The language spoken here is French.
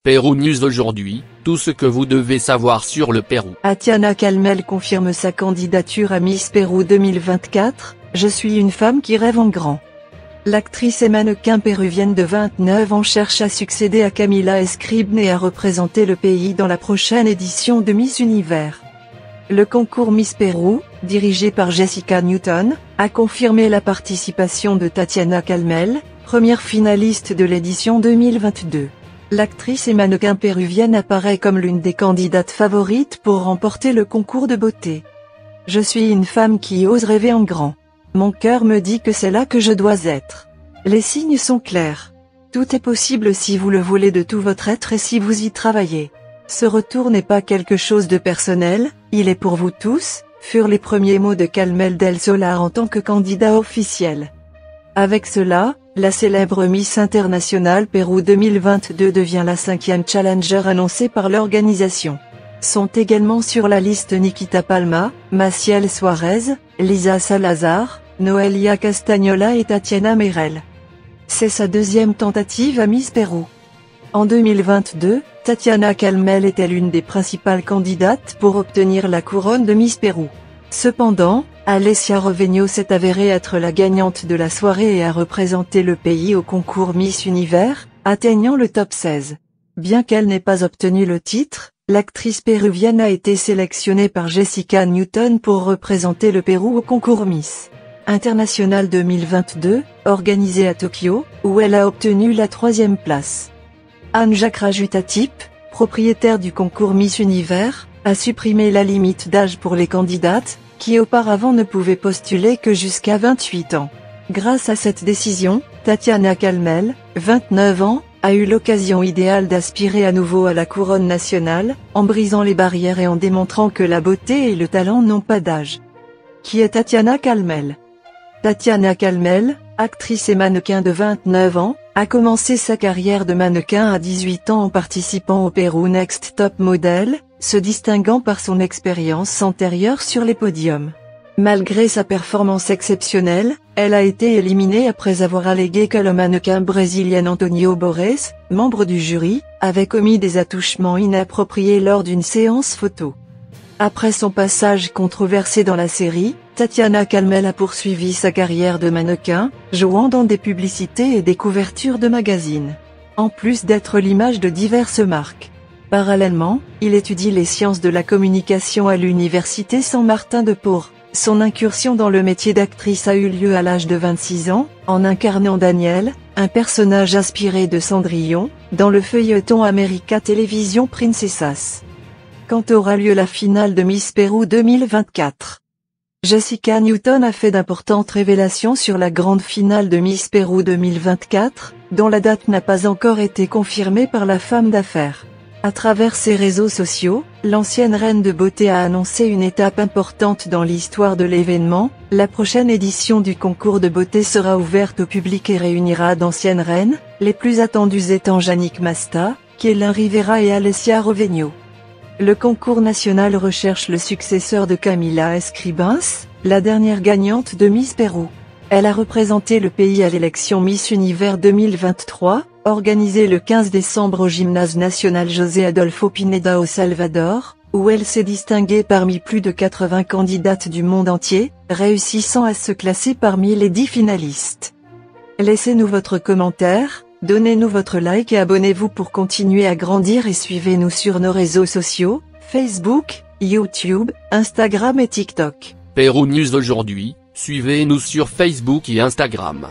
Pérou News aujourd'hui, tout ce que vous devez savoir sur le Pérou. Tatiana Calmel confirme sa candidature à Miss Pérou 2024, je suis une femme qui rêve en grand. L'actrice et mannequin péruvienne de 29 ans cherche à succéder à Camila Escribne et à représenter le pays dans la prochaine édition de Miss Univers. Le concours Miss Pérou, dirigé par Jessica Newton, a confirmé la participation de Tatiana Calmel, première finaliste de l'édition 2022. L'actrice et mannequin péruvienne apparaît comme l'une des candidates favorites pour remporter le concours de beauté. Je suis une femme qui ose rêver en grand. Mon cœur me dit que c'est là que je dois être. Les signes sont clairs. Tout est possible si vous le voulez de tout votre être et si vous y travaillez. Ce retour n'est pas quelque chose de personnel, il est pour vous tous, furent les premiers mots de Calmel del Solar en tant que candidat officiel. Avec cela, la célèbre Miss Internationale Pérou 2022 devient la 5e challenger annoncée par l'organisation. Sont également sur la liste Nikita Palma, Maciel Suarez, Lisa Salazar, Noelia Castagnola et Tatiana Merel. C'est sa deuxième tentative à Miss Pérou. En 2022, Tatiana Calmel était l'une des principales candidates pour obtenir la couronne de Miss Pérou. Cependant, Alessia Rovegno s'est avérée être la gagnante de la soirée et a représenté le pays au concours Miss Univers, atteignant le top 16. Bien qu'elle n'ait pas obtenu le titre, l'actrice péruvienne a été sélectionnée par Jessica Newton pour représenter le Pérou au concours Miss International 2022, organisé à Tokyo, où elle a obtenu la 3e place. Anja Krajutatip, propriétaire du concours Miss Univers, a supprimé la limite d'âge pour les candidates, qui auparavant ne pouvaient postuler que jusqu'à 28 ans. Grâce à cette décision, Tatiana Calmel, 29 ans, a eu l'occasion idéale d'aspirer à nouveau à la couronne nationale, en brisant les barrières et en démontrant que la beauté et le talent n'ont pas d'âge. Qui est Tatiana Calmel? Tatiana Calmel, actrice et mannequin de 29 ans, a commencé sa carrière de mannequin à 18 ans en participant au Pérou Next Top Model, se distinguant par son expérience antérieure sur les podiums. Malgré sa performance exceptionnelle, elle a été éliminée après avoir allégué que le mannequin brésilien Antonio Borges, membre du jury, avait commis des attouchements inappropriés lors d'une séance photo. Après son passage controversé dans la série, Tatiana Calmel a poursuivi sa carrière de mannequin, jouant dans des publicités et des couvertures de magazines. En plus d'être l'image de diverses marques. Parallèlement, il étudie les sciences de la communication à l'université San Martín de Porres. Son incursion dans le métier d'actrice a eu lieu à l'âge de 26 ans, en incarnant Daniel, un personnage inspiré de Cendrillon, dans le feuilleton America Television Princesas. Quand aura lieu la finale de Miss Pérou 2024? Jessica Newton a fait d'importantes révélations sur la grande finale de Miss Pérou 2024, dont la date n'a pas encore été confirmée par la femme d'affaires. À travers ses réseaux sociaux, l'ancienne reine de beauté a annoncé une étape importante dans l'histoire de l'événement. La prochaine édition du concours de beauté sera ouverte au public et réunira d'anciennes reines, les plus attendues étant Yannick Masta, Kelin Rivera et Alessia Rovegno. Le concours national recherche le successeur de Camila Escribne, la dernière gagnante de Miss Pérou. Elle a représenté le pays à l'élection Miss Univers 2023, organisée le 15 décembre au Gymnase national José Adolfo Pineda au Salvador, où elle s'est distinguée parmi plus de 80 candidates du monde entier, réussissant à se classer parmi les 10 finalistes. Laissez-nous votre commentaire, donnez-nous votre like et abonnez-vous pour continuer à grandir et suivez-nous sur nos réseaux sociaux, Facebook, YouTube, Instagram et TikTok. Pérou News aujourd'hui, suivez-nous sur Facebook et Instagram.